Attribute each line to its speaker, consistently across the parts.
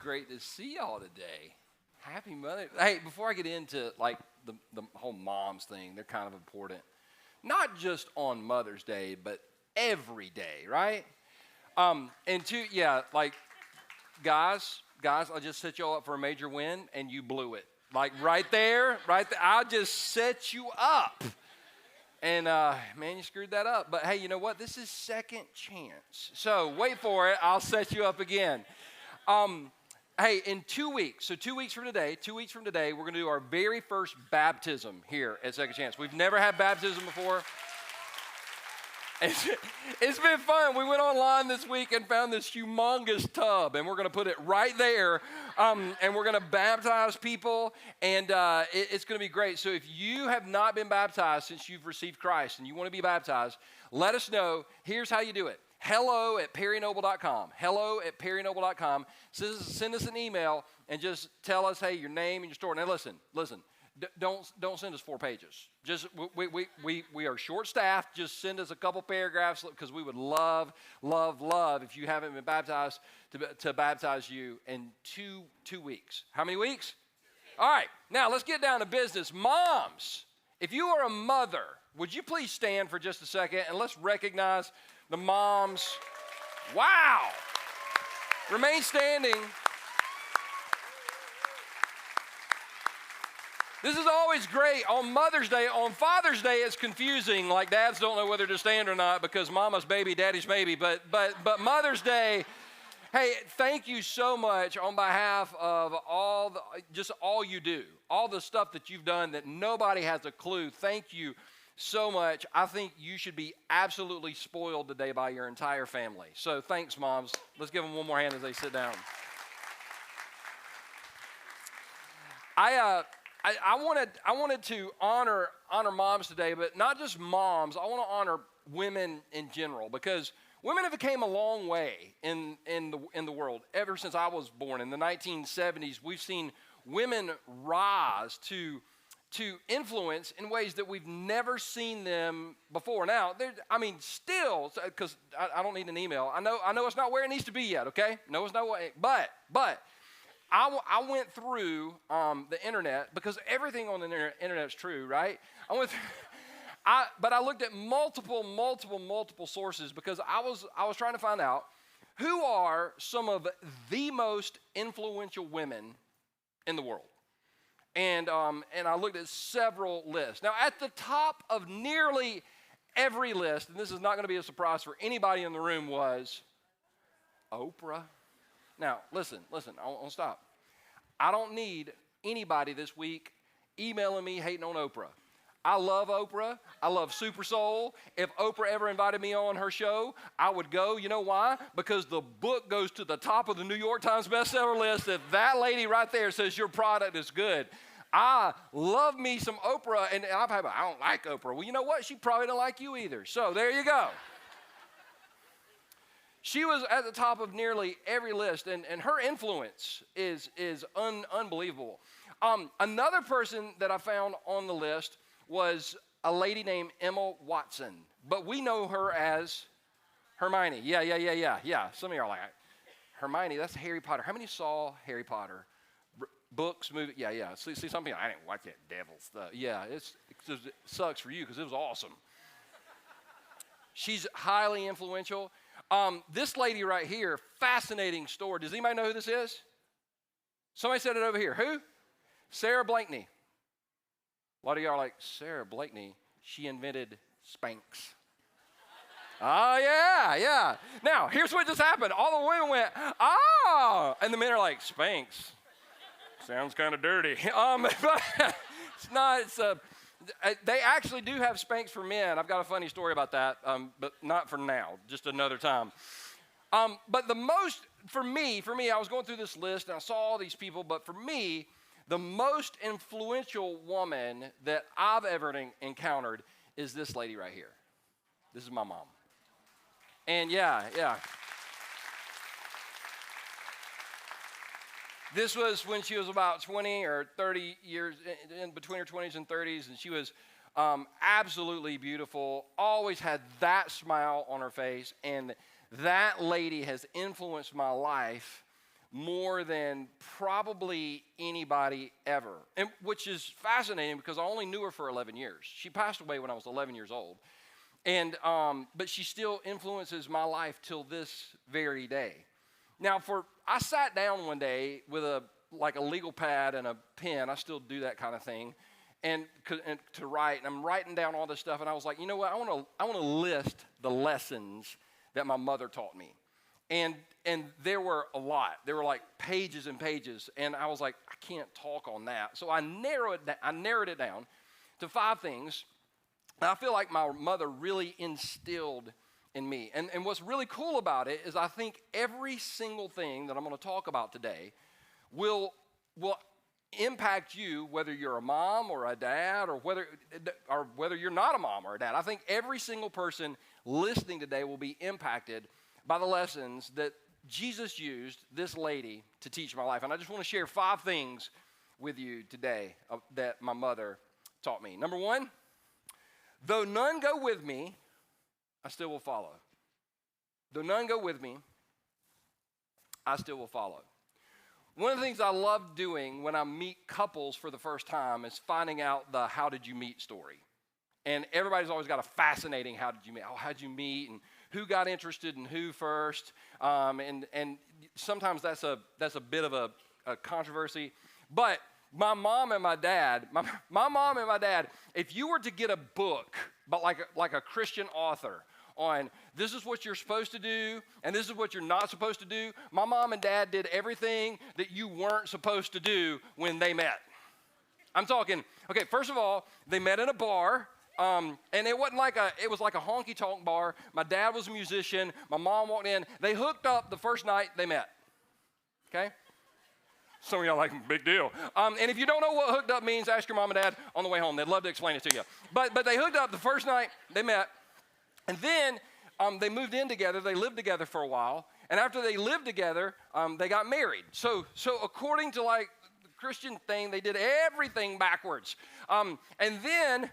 Speaker 1: great to see y'all today. Happy Mother. Hey, before I get into like the whole moms thing, they're kind of important. Not just on Mother's Day, but every day, right? Like guys, I just set y'all up for a major win, and you blew it. Like right there, I just set you up. And, man, you screwed that up. But, hey, you know what? This is second chance. So wait for it. I'll set you up again. Hey, in 2 weeks, so 2 weeks from today, we're going to do our very first baptism here at Second Chance. We've never had baptism before. It's been fun. We went online this week and found this humongous tub, and we're going to put it right there, and we're going to baptize people, and it's going to be great. So if you have not been baptized since you've received Christ and you want to be baptized, let us know. Here's how you do it. hello@perrynoble.com. hello@perrynoble.com. Send us an email and just tell us, hey, your name and your story. Now listen. Don't send us 4 pages. Just we are short-staffed. Just send us a couple paragraphs because we would love if you haven't been baptized to baptize you in two weeks. How many weeks? All right. Now let's get down to business. Moms, if you are a mother, would you please stand for just a second and let's recognize the moms. Wow. Remain standing. This is always great. On Mother's Day, on Father's Day, it's confusing. Like dads don't know whether to stand or not because mama's baby, daddy's maybe. But Mother's Day, hey, thank you so much on behalf of all you do, all the stuff that you've done that nobody has a clue. Thank you so much. I think you should be absolutely spoiled today by your entire family. So thanks, moms. Let's give them one more hand as they sit down. I wanted to honor moms today, but not just moms. I want to honor women in general because women have came a long way in the world. Ever since I was born in the 1970s, we've seen women rise to influence in ways that we've never seen them before. Now, still, because I don't need an email. I know it's not where it needs to be yet. Okay, no, it's not where. But. I went through the internet because everything on the internet is true, right? But I looked at multiple sources because I was trying to find out who are some of the most influential women in the world, and I looked at several lists. Now, at the top of nearly every list, and this is not going to be a surprise for anybody in the room, was Oprah. Now, listen, I won't stop. I don't need anybody this week emailing me hating on Oprah. I love Oprah. I love Super Soul. If Oprah ever invited me on her show, I would go. You know why? Because the book goes to the top of the New York Times bestseller list. If that lady right there says your product is good, I love me some Oprah. And I don't like Oprah. Well, you know what? She probably don't like you either. So there you go. She was at the top of nearly every list, and her influence is unbelievable. Another person that I found on the list was a lady named Emma Watson, but we know her as Hermione. Yeah. Some of you are like, Hermione, that's Harry Potter. How many saw Harry Potter? Books, movie? Yeah. See, some people, I didn't watch that devil stuff. Yeah, it sucks for you because it was awesome. She's highly influential. This lady right here, fascinating story. Does anybody know who this is? Somebody said it over here. Who? Sarah Blakeney. A lot of y'all are like, Sarah Blakeney, she invented Spanx. Oh, yeah. Now, here's what just happened. All the women went, oh, and the men are like, Spanx. Sounds kind of dirty. But it's not, they actually do have Spanx for men. I've got a funny story about that, but not for now, just another time. But for me, I was going through this list and I saw all these people, but for me, the most influential woman that I've ever encountered is this lady right here. This is my mom. And yeah. This was when she was about 20 or 30 years, in between her 20s and 30s, and she was absolutely beautiful, always had that smile on her face, and that lady has influenced my life more than probably anybody ever, and which is fascinating because I only knew her for 11 years. She passed away when I was 11 years old, and but she still influences my life till this very day. Now, I sat down one day with a legal pad and a pen. I still do that kind of thing, and to write. And I'm writing down all this stuff, and I was like, you know what? I want to list the lessons that my mother taught me. And there were a lot. There were like pages and pages. And I was like, I can't talk on that. So I narrowed it down to 5 things that I feel like my mother really instilled in me. And what's really cool about it is I think every single thing that I'm going to talk about today will impact you, whether you're a mom or a dad, or whether you're not a mom or a dad. I think every single person listening today will be impacted by the lessons that Jesus used this lady to teach my life. And I just want to share 5 things with you today that my mother taught me. Number 1, though none go with me, I still will follow. Though none go with me, I still will follow. One of the things I love doing when I meet couples for the first time is finding out the how did you meet story. And everybody's always got a fascinating how did you meet? Oh, how'd you meet? And who got interested in who first? And sometimes that's a bit of a controversy. But my mom and my dad, if you were to get a book, but like a Christian author, on this is what you're supposed to do and this is what you're not supposed to do, my mom and dad did everything that you weren't supposed to do when they met. I'm talking, okay, first of all, they met in a bar. And it was like a honky-tonk bar. My dad was a musician. My mom walked in. They hooked up the first night they met. Okay? Some of y'all like, big deal. And if you don't know what hooked up means, ask your mom and dad on the way home. They'd love to explain it to you. But they hooked up the first night they met. And then they moved in together. They lived together for a while. And after they lived together, they got married. So according to like the Christian thing, they did everything backwards. And then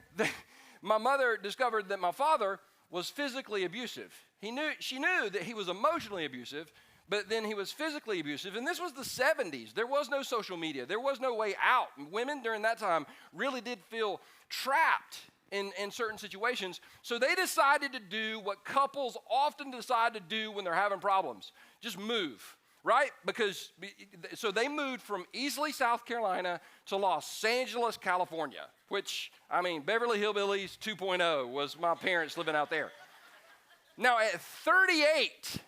Speaker 1: my mother discovered that my father was physically abusive. She knew that he was emotionally abusive, but then he was physically abusive. And this was the 70s. There was no social media. There was no way out. Women during that time really did feel trapped in certain situations. So they decided to do what couples often decide to do when they're having problems. Just move, right? So they moved from Easley, South Carolina to Los Angeles, California, which, I mean, Beverly Hillbillies 2.0 was my parents living out there. Now, at 38,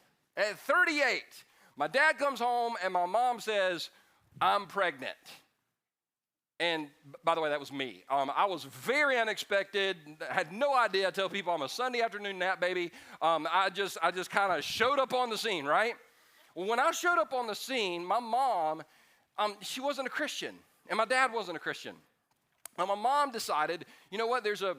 Speaker 1: my dad comes home and my mom says, I'm pregnant. And by the way, that was me. I was very unexpected. Had no idea. I tell people I'm a Sunday afternoon nap baby. I just kind of showed up on the scene, right? Well, when I showed up on the scene, my mom, she wasn't a Christian, and my dad wasn't a Christian. Now, my mom decided, you know what? There's a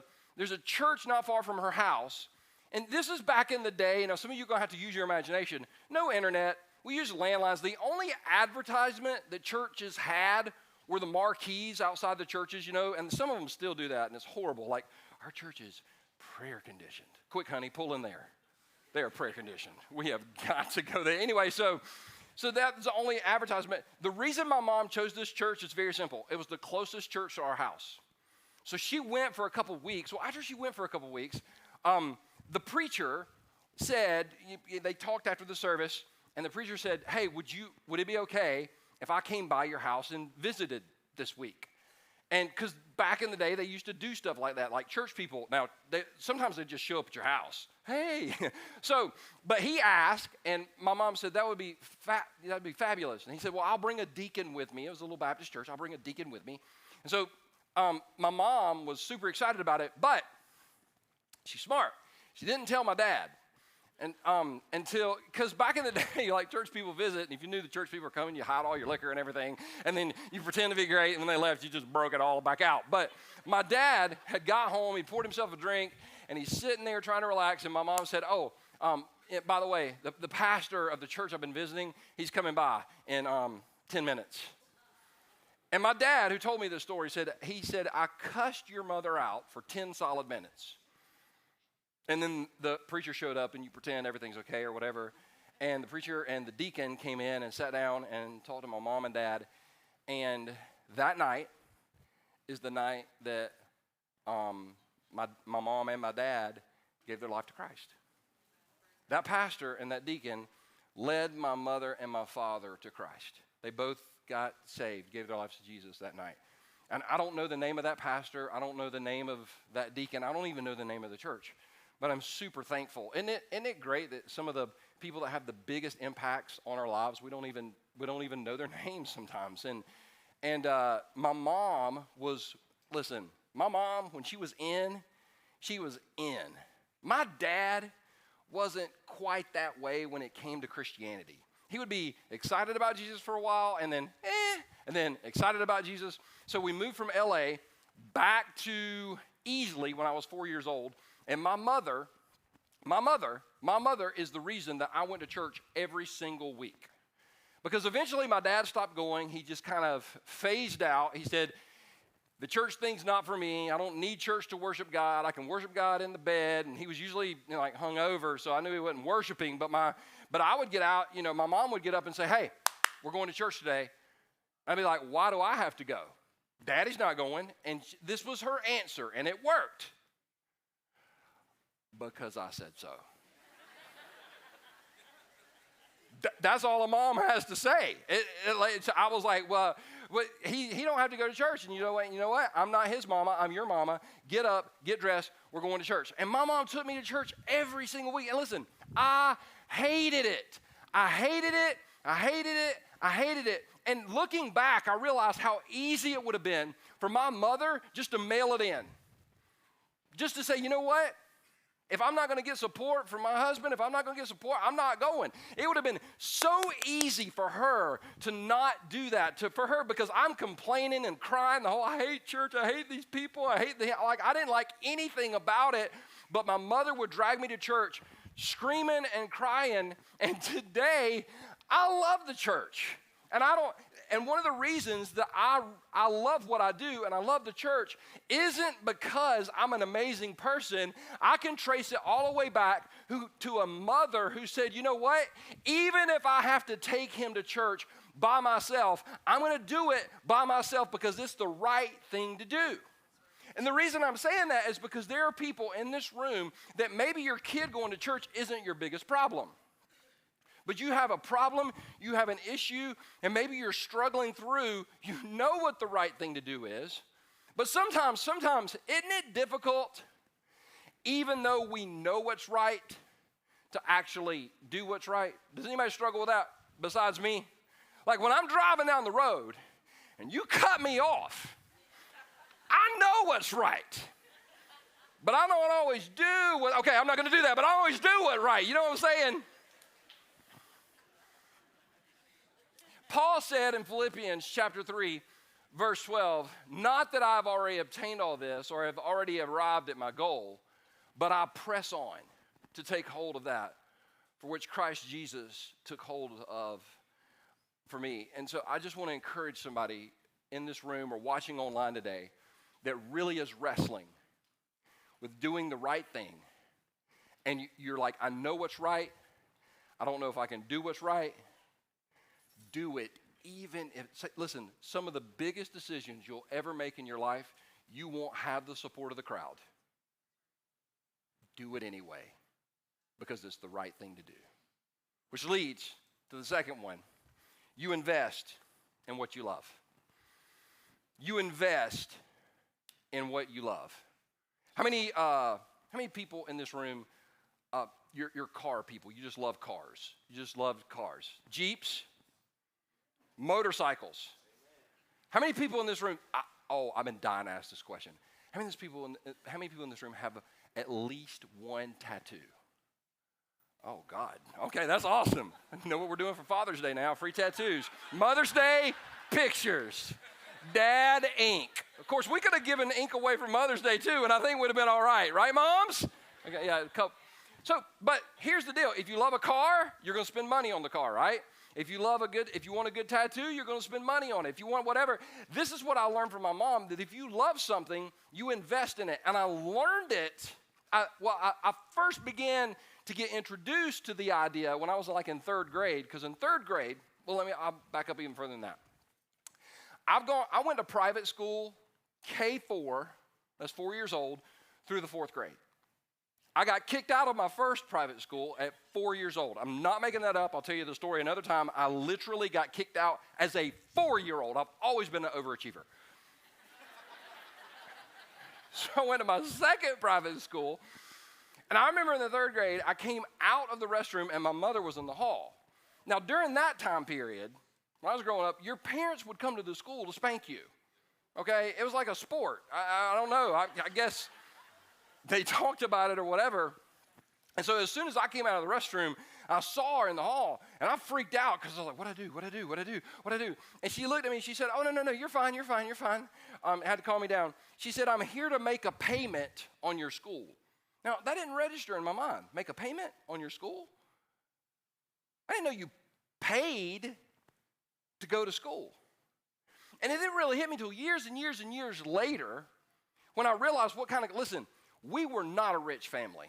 Speaker 1: church not far from her house, and this is back in the day. You know, some of you are gonna have to use your imagination. No internet. We used landlines. The only advertisement that churches had were the marquees outside the churches, you know, and some of them still do that, and it's horrible. Like, our church is prayer conditioned. Quick, honey, pull in there. They are prayer conditioned. We have got to go there. Anyway, so that's the only advertisement. The reason my mom chose this church is very simple. It was the closest church to our house. So she went for a couple of weeks. Well, after she went for a couple of weeks, the preacher said, they talked after the service, and the preacher said, hey, would it be okay if I came by your house and visited this week? And because back in the day, they used to do stuff like that, like church people. Now, sometimes they just show up at your house. Hey. But he asked, and my mom said, that'd be fabulous. And he said, well, I'll bring a deacon with me. It was a little Baptist church. I'll bring a deacon with me. And so my mom was super excited about it, but she's smart. She didn't tell my dad. And because back in the day, like church people visit, and if you knew the church people were coming, you hide all your liquor and everything, and then you pretend to be great, and when they left, you just broke it all back out. But my dad had got home, he poured himself a drink, and he's sitting there trying to relax, and my mom said, by the way, the pastor of the church I've been visiting, he's coming by in 10 minutes. And my dad, who told me this story, said, I cussed your mother out for 10 solid minutes. And then the preacher showed up, and you pretend everything's okay or whatever. And the preacher and the deacon came in and sat down and talked to my mom and dad. And that night is the night that my mom and my dad gave their life to Christ. That pastor and that deacon led my mother and my father to Christ. They both got saved, gave their lives to Jesus that night. And I don't know the name of that pastor. I don't know the name of that deacon. I don't even know the name of the church. But I'm super thankful. Isn't it great that some of the people that have the biggest impacts on our lives, we don't even know their names sometimes. And my mom was, listen, my mom, when she was in. My dad wasn't quite that way when it came to Christianity. He would be excited about Jesus for a while and then excited about Jesus. So we moved from LA back to Easley when I was 4 years old. And my mother is the reason that I went to church every single week. Because eventually my dad stopped going. He just kind of phased out. He said, the church thing's not for me. I don't need church to worship God. I can worship God in the bed. And he was usually like hungover, so I knew he wasn't worshiping. But I would get out, my mom would get up and say, hey, we're going to church today. I'd be like, why do I have to go? Daddy's not going. And this was her answer, and it worked. Because I said so. That's all a mom has to say. I was like, well, he don't have to go to church. And you know what? I'm not his mama. I'm your mama. Get up, get dressed. We're going to church. And my mom took me to church every single week. And listen, I hated it. And looking back, I realized how easy it would have been for my mother just to mail it in. Just to say, you know what? If I'm not going to get support from my husband, if I'm not going to get support, I'm not going. It would have been so easy for her to not do that, for her, because I'm complaining and crying the whole, I hate church, I hate these people, I didn't like anything about it, but my mother would drag me to church screaming and crying, and today, I love the church. And one of the reasons that I love what I do and I love the church isn't because I'm an amazing person. I can trace it all the way back to a mother who said, you know what? Even if I have to take him to church by myself, I'm going to do it by myself because it's the right thing to do. And the reason I'm saying that is because there are people in this room that maybe your kid going to church isn't your biggest problem. But you have a problem, you have an issue, and maybe you're struggling through, you know what the right thing to do is. But sometimes, isn't it difficult, even though we know what's right, to actually do what's right? Does anybody struggle with that besides me? Like when I'm driving down the road, and you cut me off, I know what's right. But I don't always do I'm not going to do that, but I always do what's right. You know what I'm saying? Paul said in Philippians chapter 3, verse 12, not that I've already obtained all this or have already arrived at my goal, but I press on to take hold of that for which Christ Jesus took hold of for me. And so I just want to encourage somebody in this room or watching online today that really is wrestling with doing the right thing. And you're like, I know what's right. I don't know if I can do what's right. Do it even if, listen, some of the biggest decisions you'll ever make in your life, you won't have the support of the crowd. Do it anyway because it's the right thing to do. Which leads to the second one. You invest in what you love. You invest in what you love. How many people in this room, you're car people, you just love cars. You just love cars. Jeeps. Motorcycles. How many people in this room, I've been dying to ask this question. How many people in this room have at least one tattoo? Oh, God. Okay, that's awesome. I know what we're doing for Father's Day now, free tattoos. Mother's Day, pictures. Dad ink. Of course, we could have given ink away for Mother's Day too, and I think it would have been all right. Right, moms? Okay, yeah, So, but here's the deal. If you love a car, you're going to spend money on the car, right? If you want a good tattoo, you're going to spend money on it. If you want whatever. This is what I learned from my mom, that if you love something, you invest in it. And I learned it. I first began to get introduced to the idea when I was like in third grade, because in third grade, I'll back up even further than that. I went to private school, K4, that's 4 years old, through the fourth grade. I got kicked out of my first private school at 4 years old. I'm not making that up. I'll tell you the story another time. I literally got kicked out as a 4-year-old. I've always been an overachiever. So I went to my second private school, and I remember in the third grade, I came out of the restroom, and my mother was in the hall. Now, during that time period, when I was growing up, your parents would come to the school to spank you, okay? It was like a sport. I don't know. I guess they talked about it or whatever. And so as soon as I came out of the restroom, I saw her in the hall, and I freaked out because I was like, what do I do? And she looked at me, and she said, oh, no, you're fine. Had to calm me down. She said, I'm here to make a payment on your school. Now, that didn't register in my mind. Make a payment on your school? I didn't know you paid to go to school. And it didn't really hit me until years and years and years later when I realized listen, we were not a rich family.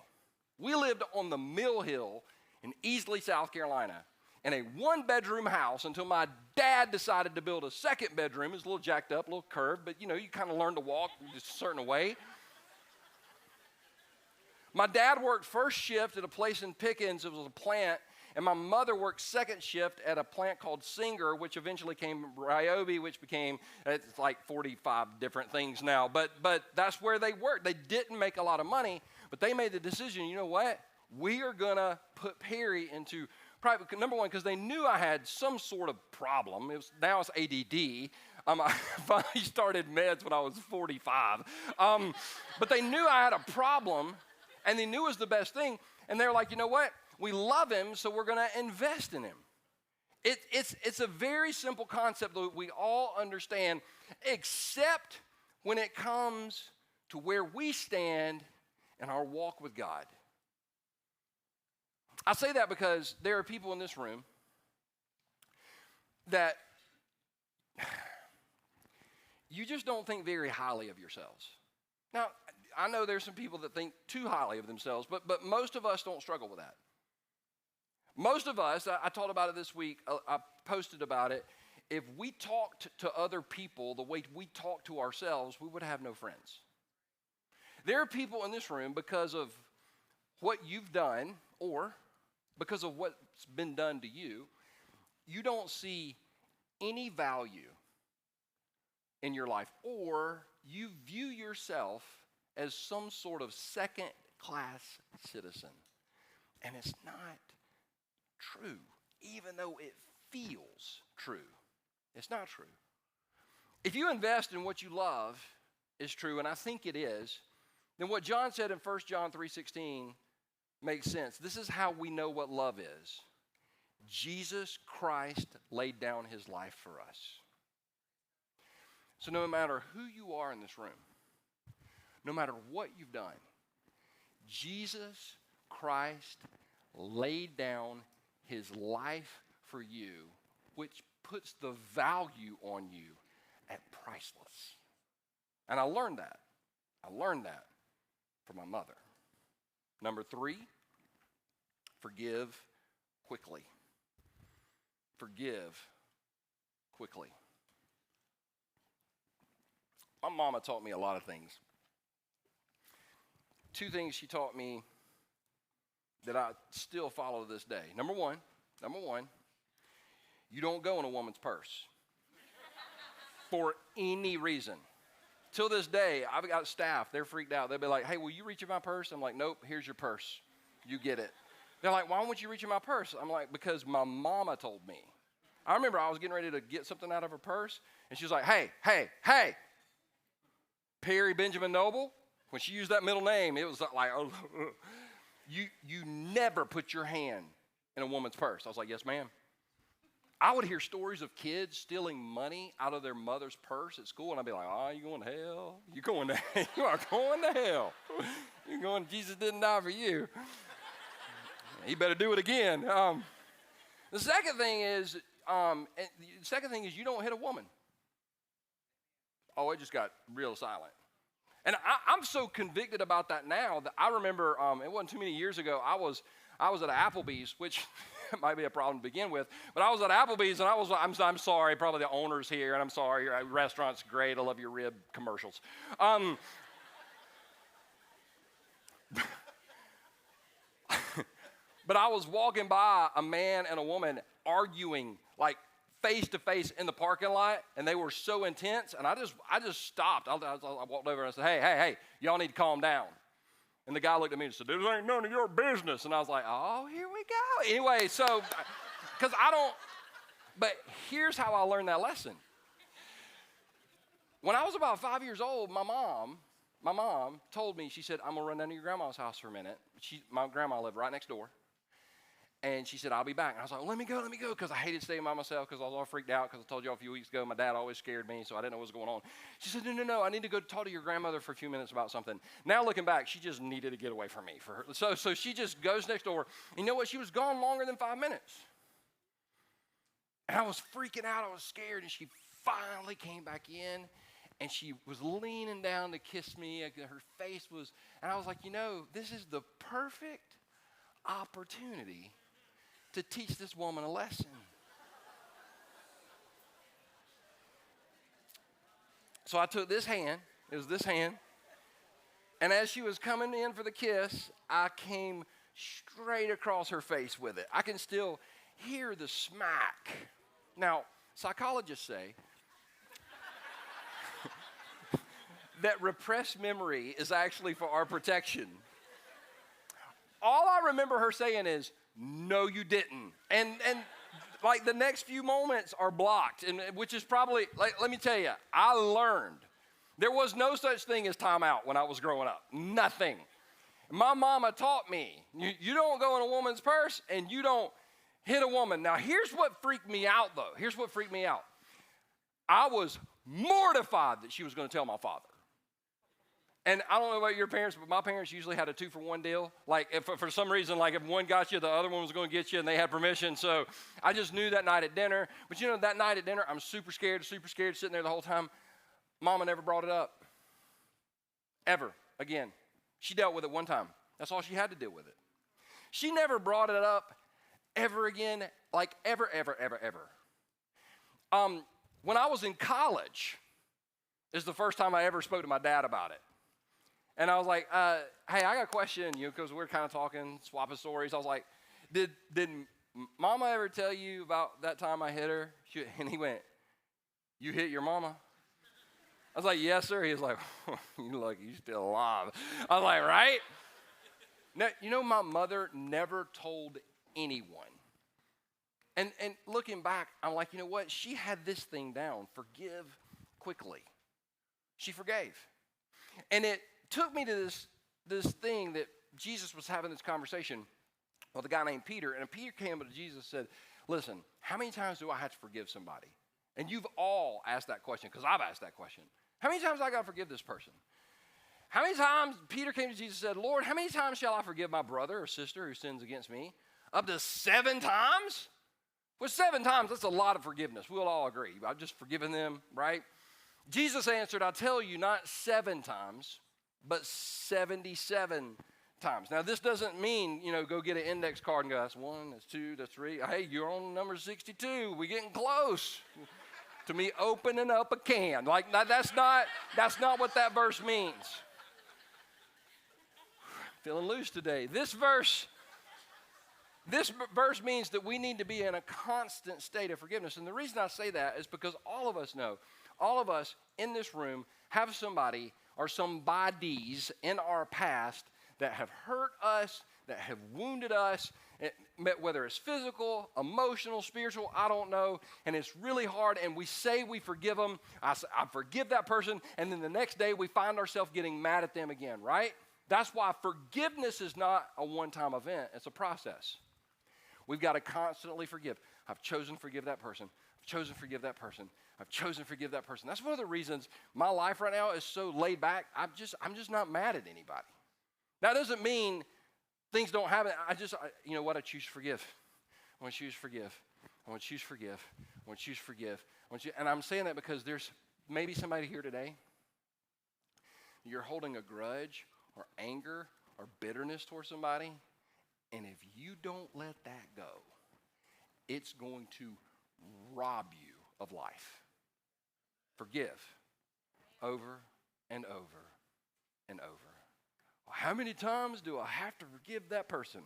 Speaker 1: We lived on the Mill Hill in Easley, South Carolina, in a one-bedroom house until my dad decided to build a second bedroom. It was a little jacked up, a little curved, but you kind of learn to walk a certain way. My dad worked first shift at a place in Pickens. It was a plant. And my mother worked second shift at a plant called Singer, which eventually became Ryobi, which became, it's like 45 different things now. But that's where they worked. They didn't make a lot of money, but they made the decision, you know what? We are going to put Perry into private, number one, because they knew I had some sort of problem. Now it's ADD. I finally started meds when I was 45. But they knew I had a problem, and they knew it was the best thing. And they were like, you know what? We love him, so we're going to invest in him. It's a very simple concept that we all understand, except when it comes to where we stand in our walk with God. I say that because there are people in this room that you just don't think very highly of yourselves. Now, I know there's some people that think too highly of themselves, but most of us don't struggle with that. Most of us, I taught about it this week, I posted about it, if we talked to other people the way we talk to ourselves, we would have no friends. There are people in this room because of what you've done or because of what's been done to you, you don't see any value in your life, or you view yourself as some sort of second-class citizen. And it's not true, even though it feels true. It's not true. If you invest in what you love is true, and I think it is, then what John said in 1 John 3:16 makes sense. This is how we know what love is. Jesus Christ laid down his life for us. So no matter who you are in this room, no matter what you've done, Jesus Christ laid down his life for you, which puts the value on you at priceless. And I learned that. From my mother. Number 3, forgive quickly. Forgive quickly. My mama taught me a lot of things. 2 things she taught me that I still follow to this day. Number one, you don't go in a woman's purse for any reason. Till this day, I've got staff, they're freaked out. They'll be like, hey, will you reach in my purse? I'm like, nope, here's your purse. You get it. They're like, why won't you reach in my purse? I'm like, because my mama told me. I remember I was getting ready to get something out of her purse, and she was like, hey, Perry Benjamin Noble. When she used that middle name, it was like, oh, you never put your hand in a woman's purse. I was like, yes, ma'am. I would hear stories of kids stealing money out of their mother's purse at school, and I'd be like, oh, you going to hell? You are going to hell. You're going, Jesus didn't die for you. He better do it again. The second thing is you don't hit a woman. Oh, it just got real silent. And I'm so convicted about that now that I remember, it wasn't too many years ago, I was at Applebee's, which might be a problem to begin with, but I was at Applebee's, and I'm sorry, probably the owner's here, and I'm sorry, your restaurant's great, I love your rib commercials. But I was walking by a man and a woman arguing, like, face to face in the parking lot, and they were so intense, and I just stopped. I walked over and I said, hey, y'all need to calm down. And the guy looked at me and said, this ain't none of your business. And I was like, oh, here we go. Anyway, so, because but here's how I learned that lesson. When I was about 5 years old, my mom told me, she said, I'm going to run down to your grandma's house for a minute. My grandma lived right next door. And she said, I'll be back. And I was like, well, let me go, because I hated staying by myself because I was all freaked out because I told you all a few weeks ago my dad always scared me, so I didn't know what was going on. She said, no, I need to go talk to your grandmother for a few minutes about something. Now looking back, she just needed to get away from me. So she just goes next door. You know what? She was gone longer than 5 minutes. And I was freaking out. I was scared. And she finally came back in, and she was leaning down to kiss me. Her face was, and I was like, this is the perfect opportunity to teach this woman a lesson. So I took this hand, it was this hand, and as she was coming in for the kiss, I came straight across her face with it. I can still hear the smack. Now, psychologists say that repressed memory is actually for our protection. All I remember her saying is, no, you didn't. And like the next few moments are blocked, and which is probably, like, let me tell you, I learned there was no such thing as timeout when I was growing up. Nothing. My mama taught me, you don't go in a woman's purse and you don't hit a woman. Now, here's what freaked me out, though. Here's what freaked me out. I was mortified that she was going to tell my father. And I don't know about your parents, but my parents usually had a 2-for-1 deal. Like, if for some reason, like if one got you, the other one was going to get you, and they had permission. So I just knew that night at dinner. But that night at dinner, I'm super scared, sitting there the whole time. Mama never brought it up. Ever again. She dealt with it one time. That's all she had to deal with it. She never brought it up ever again, like ever. When I was in college is the first time I ever spoke to my dad about it. And I was like, hey, I got a question, because we're kind of talking, swapping stories. I was like, did Mama ever tell you about that time I hit her? And he went, you hit your mama? I was like, yes, sir. He was like, you lucky you're still alive. I was like, right? Now, my mother never told anyone. And looking back, I'm like, you know what? She had this thing down. Forgive quickly. She forgave. And it took me to this thing that Jesus was having this conversation with a guy named Peter. And Peter came up to Jesus and said, listen, how many times do I have to forgive somebody? And you've all asked that question, because I've asked that question. How many times do I got to forgive this person? How many times, Peter came to Jesus and said, Lord, how many times shall I forgive my brother or sister who sins against me? Up to 7 times? Well, 7 times, that's a lot of forgiveness. We'll all agree. I've just forgiven them, right? Jesus answered, I tell you, not 7 times, but 77 times. Now, this doesn't mean, go get an index card and go, that's 1, that's 2, that's 3. Hey, you're on number 62. We're getting close to me opening up a can. Like, that's not what that verse means. Feeling loose today. This verse means that we need to be in a constant state of forgiveness. And the reason I say that is because all of us in this room have somebody or some bodies in our past that have hurt us, that have wounded us, whether it's physical, emotional, spiritual, I don't know, and it's really hard, and we say we forgive them. I forgive that person, and then the next day we find ourselves getting mad at them again, right? That's why forgiveness is not a one-time event. It's a process. We've got to constantly forgive. I've chosen to forgive that person. I've chosen to forgive that person. I've chosen to forgive that person. That's one of the reasons my life right now is so laid back. I'm just not mad at anybody. That doesn't mean things don't happen. You know what? I choose to forgive. I want to choose to forgive. I want to choose to forgive. I want to choose to forgive. And I'm saying that because there's maybe somebody here today, you're holding a grudge or anger or bitterness towards somebody, And if you don't let that go, it's going to rob you of life. Forgive over and over and over. Well, how many times do I have to forgive that person?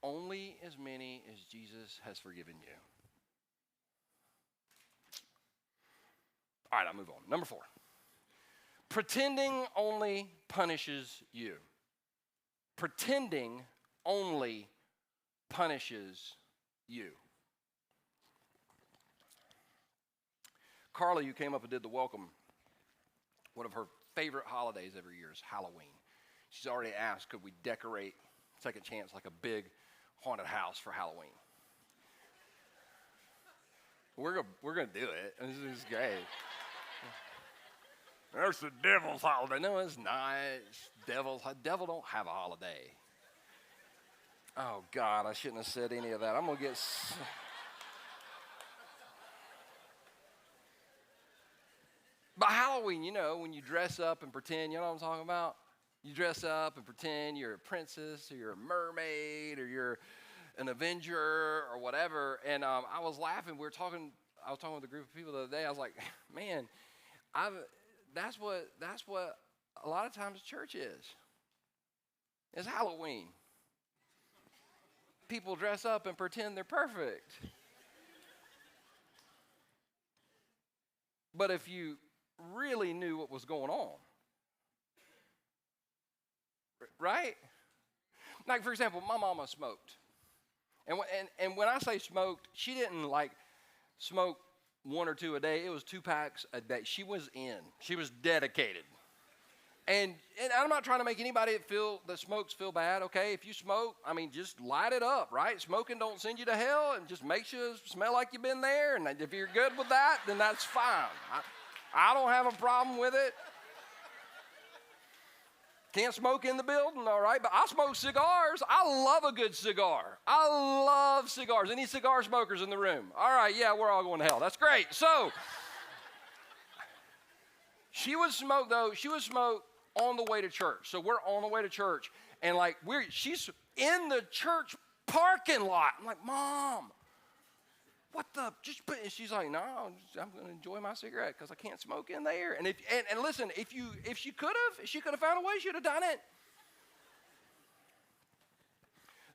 Speaker 1: Only as many as Jesus has forgiven you. All right, I'll move on. Number 4. Pretending only punishes you. Pretending only punishes you. Carly, who came up and did the welcome, one of her favorite holidays every year is Halloween. She's already asked, could we decorate Second Chance like a big haunted house for Halloween? We're gonna do it. This is great. There's the devil's holiday. No, it's not. It's devil's. Devil don't have a holiday. Oh, God, I shouldn't have said any of that. I'm going to get... By Halloween, you know, when you dress up and pretend, you know what I'm talking about? You dress up and pretend you're a princess or you're a mermaid or you're an Avenger or whatever. And I was laughing. I was talking with a group of people the other day. I was like, man, that's what a lot of times church is. It's Halloween. People dress up and pretend they're perfect. But if you really knew what was going on, right? Like, for example, my mama smoked. And when I say smoked, she didn't like smoke 1 or 2 a day. It was 2 packs a day. She was in. She was dedicated. And I'm not trying to make anybody that smokes feel bad, okay? If you smoke, I mean, just light it up, right? Smoking don't send you to hell, and just makes you smell like you've been there. And if you're good with that, then that's fine. I don't have a problem with it. Can't smoke in the building, all right? But I smoke cigars. I love a good cigar. I love cigars. Any cigar smokers in the room? All right, yeah, we're all going to hell. That's great. So, she would smoke, though. She would smoke on the way to church. So we're on the way to church, and like she's in the church parking lot. I'm like, Mom, what the? And she's like, no, I'm going to enjoy my cigarette because I can't smoke in there. And listen, if she could have found a way, she'd have done it.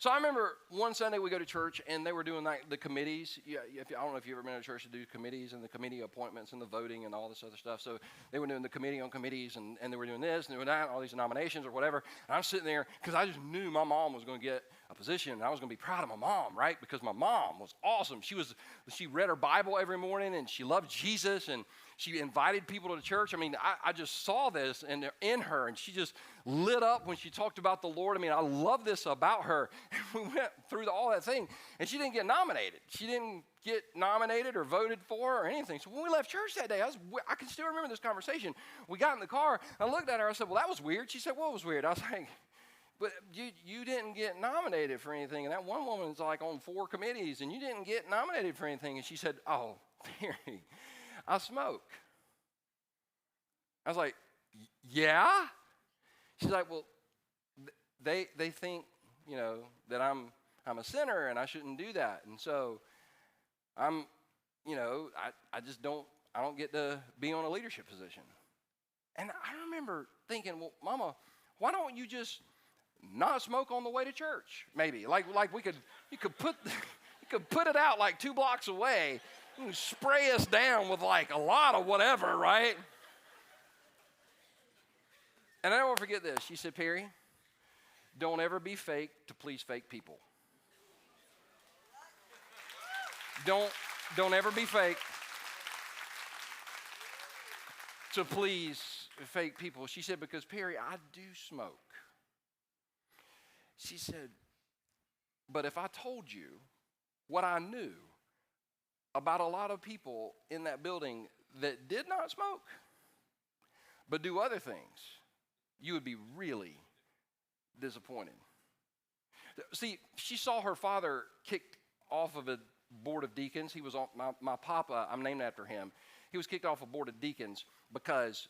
Speaker 1: So I remember one Sunday we go to church, and they were doing like the committees. I don't know if you've ever been to church to do committees and the committee appointments and the voting and all this other stuff. So they were doing the committee on committees, and they were doing this and doing that, all these nominations or whatever. And I'm sitting there because I just knew my mom was going to get a position, and I was going to be proud of my mom, right? Because my mom was awesome. She read her Bible every morning, and she loved Jesus, and she invited people to the church. I mean, I just saw this in her, and she just lit up when she talked about the Lord. I mean, I love this about her. We went through all that thing, and she didn't get nominated. She didn't get nominated or voted for or anything. So when we left church that day, I can still remember this conversation. We got in the car, I looked at her, I said, well, that was weird. She said, what was weird? I was like, but you didn't get nominated for anything, and that one woman's like on 4 committees, and you didn't get nominated for anything. And she said, oh, Mary, I smoke. I was like, yeah? She's like, well, they think, you know, that I'm a sinner and I shouldn't do that. And so I don't get to be on a leadership position. And I remember thinking, well, Mama, why don't you just not smoke on the way to church? Maybe like you could put it out like 2 blocks away and spray us down with like a lot of whatever, right? And I won't forget this. She said, Perry, don't ever be fake to please fake people. Don't ever be fake to please fake people. She said, because Perry, I do smoke. She said, but if I told you what I knew about a lot of people in that building that did not smoke, but do other things, you would be really disappointed. See, she saw her father kicked off of a board of deacons. He was on, my papa, I'm named after him. He was kicked off a board of deacons because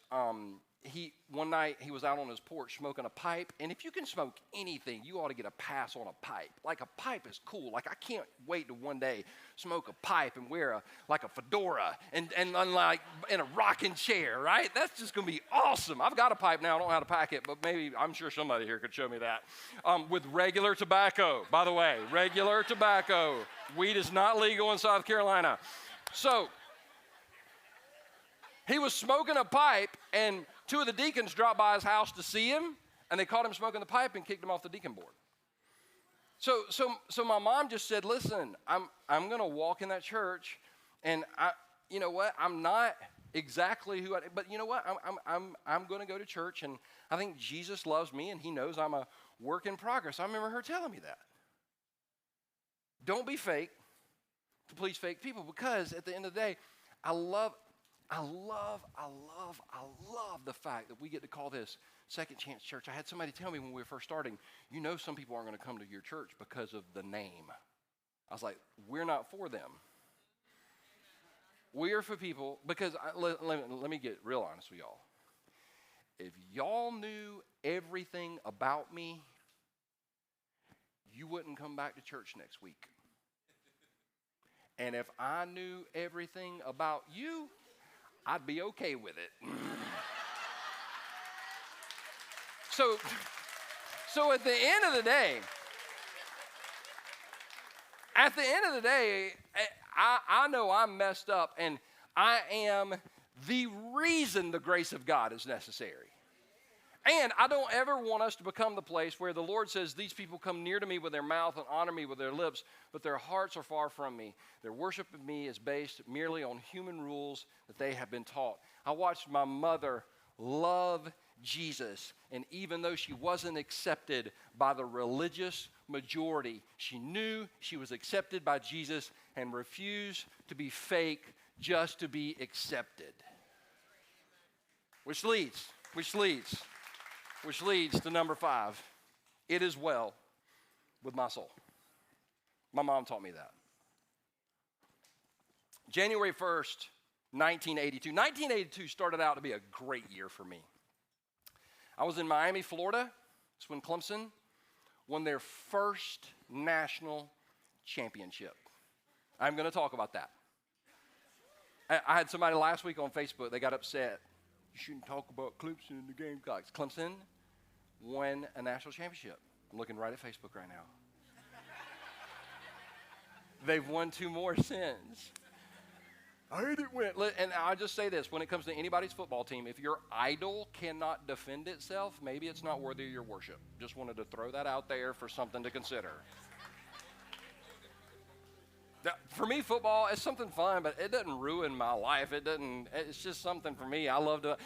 Speaker 1: one night he was out on his porch smoking a pipe, and if you can smoke anything, you ought to get a pass on a pipe. Like, a pipe is cool. Like, I can't wait to one day smoke a pipe and wear a fedora and like in a rocking chair, right? That's just gonna be awesome. I've got a pipe now. I don't know how to pack it, but maybe I'm sure somebody here could show me that. With regular tobacco, by the way, regular tobacco. Weed is not legal in South Carolina. So he was smoking a pipe, and two of the deacons dropped by his house to see him, and they caught him smoking the pipe and kicked him off the deacon board. So my mom just said, listen, I'm going to walk in that church, and you know what? I'm not exactly who but you know what? I'm going to go to church, and I think Jesus loves me, and he knows I'm a work in progress. I remember her telling me that. Don't be fake to please fake people, because at the end of the day, I love the fact that we get to call this Second Chance Church. I had somebody tell me when we were first starting, you know, some people aren't going to come to your church because of the name. I was like, we're not for them. We are for people, because let me get real honest with y'all. If y'all knew everything about me, you wouldn't come back to church next week. And if I knew everything about you, I'd be okay with it. So at the end of the day, I know I'm messed up, and I am the reason the grace of God is necessary. And I don't ever want us to become the place where the Lord says, these people come near to me with their mouth and honor me with their lips, but their hearts are far from me. Their worship of me is based merely on human rules that they have been taught. I watched my mother love Jesus, and even though she wasn't accepted by the religious majority, she knew she was accepted by Jesus and refused to be fake just to be accepted. Which leads to number 5. It is well with my soul. My mom taught me that. January 1st, 1982. 1982 started out to be a great year for me. I was in Miami, Florida. It's when Clemson won their first national championship. I'm going to talk about that. I had somebody last week on Facebook, they got upset. You shouldn't talk about Clemson and the Gamecocks. Clemson won a national championship. I'm looking right at Facebook right now. They've won 2 more since. I heard it went. And I'll just say this, when it comes to anybody's football team, if your idol cannot defend itself, maybe it's not worthy of your worship. Just wanted to throw that out there for something to consider. For me, football is something fun, but it doesn't ruin my life. It's just something for me. I love to,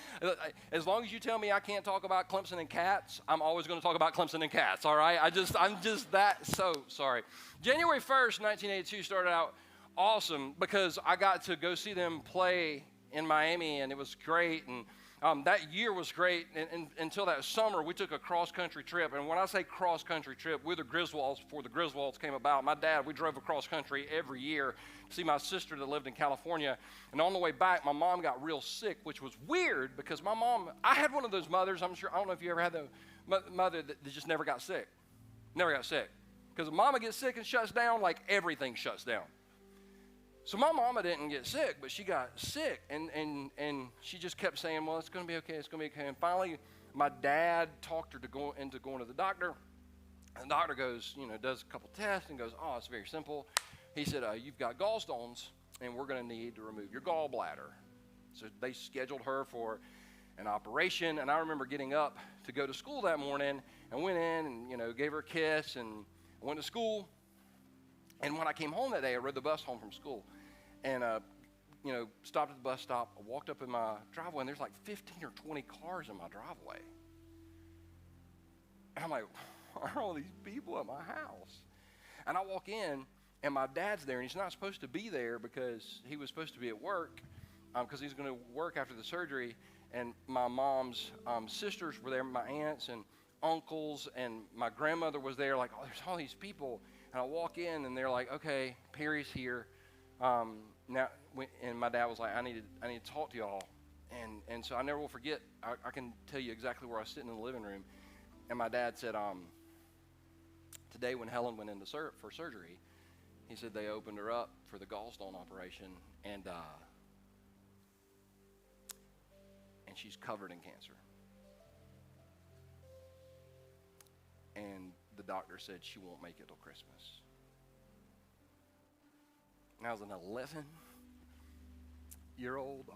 Speaker 1: as long as you tell me I can't talk about Clemson and Cats, I'm always going to talk about Clemson and Cats, all right? I'm just that, so sorry. January 1st, 1982 started out awesome because I got to go see them play in Miami, and it was great. And that year was great until that summer. We took a cross-country trip. And when I say cross-country trip, we're the Griswolds before the Griswolds came about. My dad, we drove across country every year to see my sister that lived in California. And on the way back, my mom got real sick, which was weird because my mom, I had one of those mothers, I don't know if you ever had the mother that just never got sick. Never got sick. Because if mama gets sick and shuts down, like everything shuts down. So my mama didn't get sick, but she got sick, and she just kept saying, well, it's going to be okay, it's going to be okay. And finally, my dad talked her into going to the doctor. And the doctor goes, does a couple tests and goes, oh, it's very simple. He said, you've got gallstones, and we're going to need to remove your gallbladder. So they scheduled her for an operation, and I remember getting up to go to school that morning, and went in and, gave her a kiss, and went to school. And when I came home that day, I rode the bus home from school and, stopped at the bus stop. I walked up in my driveway, and there's like 15 or 20 cars in my driveway. And I'm like, why are all these people at my house? And I walk in, and my dad's there, and he's not supposed to be there because he was supposed to be at work because he's going to work after the surgery. And my mom's sisters were there, my aunts and uncles, and my grandmother was there. Like, oh, there's all these people. And I walk in, and they're like, okay, Perry's here. And my dad was like, I need to talk to y'all. And so I never will forget, I can tell you exactly where I was sitting in the living room, and my dad said, today when Helen went into for surgery, he said they opened her up for the gallstone operation, and she's covered in cancer. And the doctor said she won't make it till Christmas. And I was an 11-year-old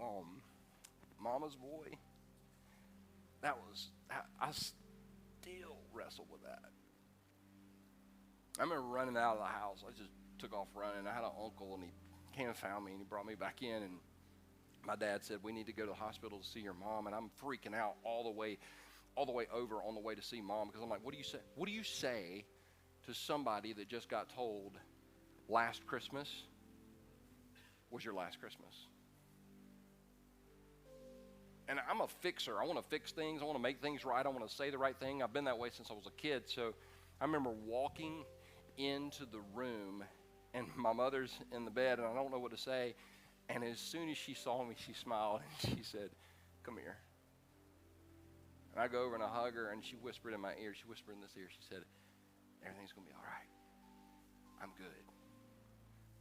Speaker 1: mama's boy. I still wrestle with that. I remember running out of the house. I just took off running. I had an uncle, and he came and found me, and he brought me back in, and my dad said, we need to go to the hospital to see your mom. And I'm freaking out all the way over on the way to see mom, because I'm like, what do you say? What do you say to somebody that just got told last Christmas was your last Christmas? And I'm a fixer. I want to fix things. I want to make things right. I want to say the right thing. I've been that way since I was a kid. So I remember walking into the room, and my mother's in the bed, and I don't know what to say. And as soon as she saw me, she smiled, and she said, come here. And I go over and I hug her, and she whispered in my ear. She whispered in this ear. She said, everything's going to be all right. I'm good.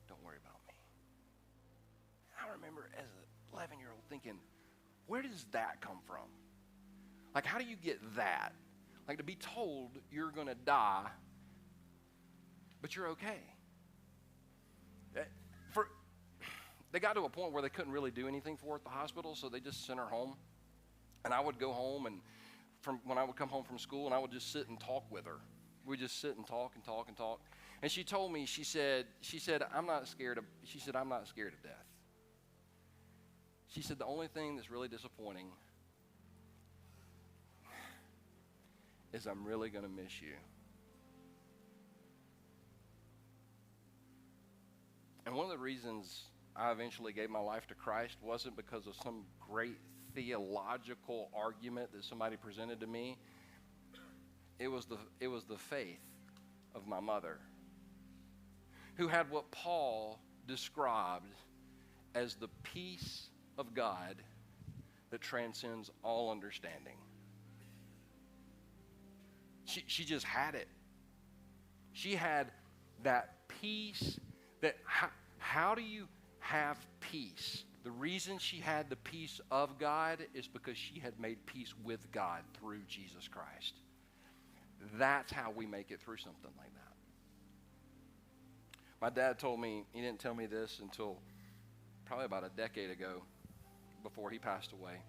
Speaker 1: Don't worry about me. And I remember as an 11-year-old thinking, where does that come from? Like, how do you get that? Like, to be told you're going to die, but you're okay. They got to a point where they couldn't really do anything for her at the hospital, so they just sent her home. And I would go home, and when I would come home from school, and I would just sit and talk with her. We'd just sit and talk and talk and talk. And she told me, she said, I'm not scared of death. She said, the only thing that's really disappointing is I'm really going to miss you. And one of the reasons I eventually gave my life to Christ wasn't because of some great theological argument that somebody presented to me. It was the faith of my mother, who had what Paul described as the peace of God that transcends all understanding. She just had it. She had that peace that, how do you have peace? The reason she had the peace of God is because she had made peace with God through Jesus Christ. That's how we make it through something like that. My dad told me, he didn't tell me this until probably about a decade ago, before he passed away.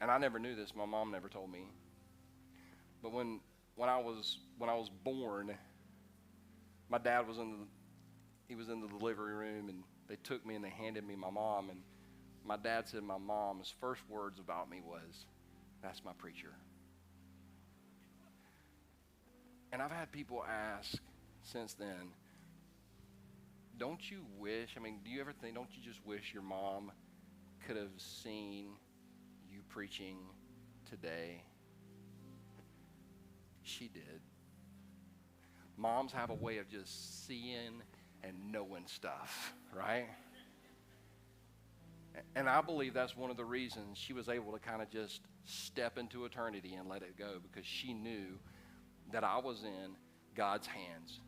Speaker 1: And I never knew this. My mom never told me. But when I was born, my dad was in the delivery room, and they took me and they handed me my mom. And my dad said my mom's first words about me was, "That's my preacher." And I've had people ask since then, don't you wish, do you ever think, don't you just wish your mom could have seen you preaching today? She did. Moms have a way of just seeing and knowing stuff, right? And I believe that's one of the reasons she was able to kind of just step into eternity and let it go, because she knew that I was in God's hands.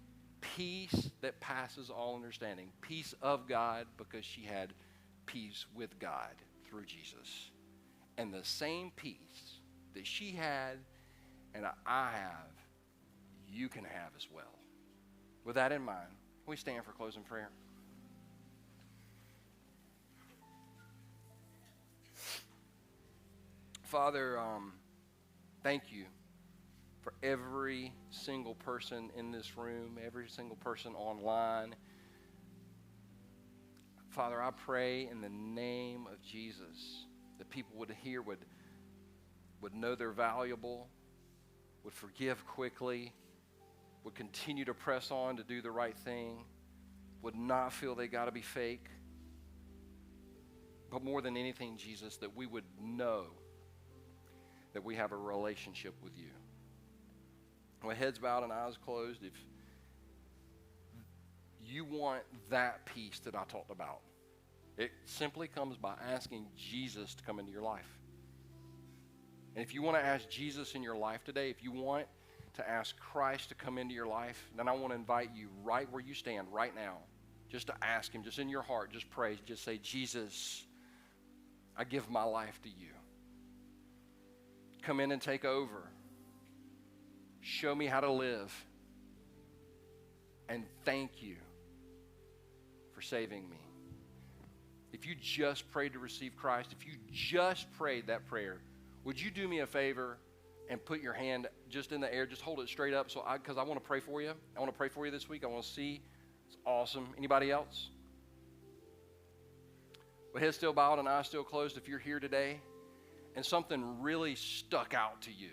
Speaker 1: Peace that passes all understanding. Peace of God, because she had peace with God through Jesus. And the same peace that she had and I have, you can have as well. With that in mind, we stand for closing prayer. Father, thank you for every single person in this room, every single person online. Father, I pray in the name of Jesus that people would know they're valuable, would forgive quickly, would continue to press on to do the right thing, would not feel they got to be fake. But more than anything, Jesus, that we would know that we have a relationship with you. With heads bowed and eyes closed, if you want that peace that I talked about, It simply comes by asking Jesus to come into your life. And if you want to ask Jesus in your life today, if you want to ask Christ to come into your life, then I want to invite you right where you stand right now, just to ask him, just in your heart, just pray, just say, Jesus, I give my life to you. Come in and take over. Show me how to live. And thank you for saving me. If you just prayed to receive Christ, if you just prayed that prayer, would you do me a favor and put your hand just in the air, just hold it straight up, because I want to pray for you. I want to pray for you this week. I want to see. It's awesome. Anybody else? With head still bowed and eyes still closed, if you're here today and something really stuck out to you,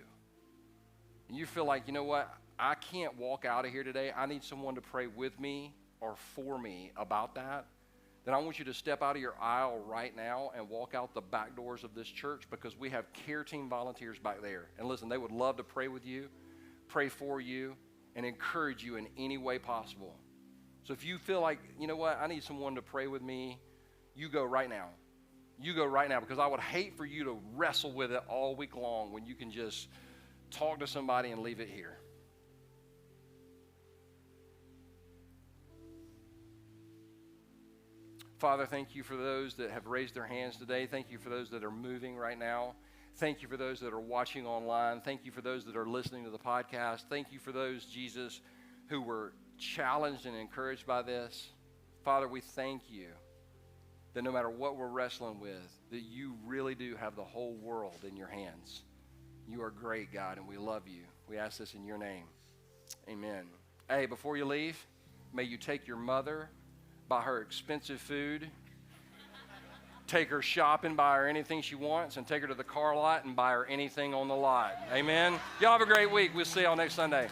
Speaker 1: and you feel like, you know what, I can't walk out of here today. I need someone to pray with me or for me about that. Then I want you to step out of your aisle right now and walk out the back doors of this church, because we have care team volunteers back there. And listen, they would love to pray with you, pray for you, and encourage you in any way possible. So if you feel like, you know what, I need someone to pray with me, you go right now. You go right now, because I would hate for you to wrestle with it all week long when you can just talk to somebody and leave it here. Father, thank you for those that have raised their hands today. Thank you for those that are moving right now. Thank you for those that are watching online. Thank you for those that are listening to the podcast. Thank you for those, Jesus, who were challenged and encouraged by this. Father, we thank you that no matter what we're wrestling with, that you really do have the whole world in your hands. You are great, God, and we love you. We ask this in your name. Amen. Hey, before you leave, may you take your mother, buy her expensive food, take her shopping, buy her anything she wants, and take her to the car lot and buy her anything on the lot. Amen. Y'all have a great week. We'll see y'all next Sunday.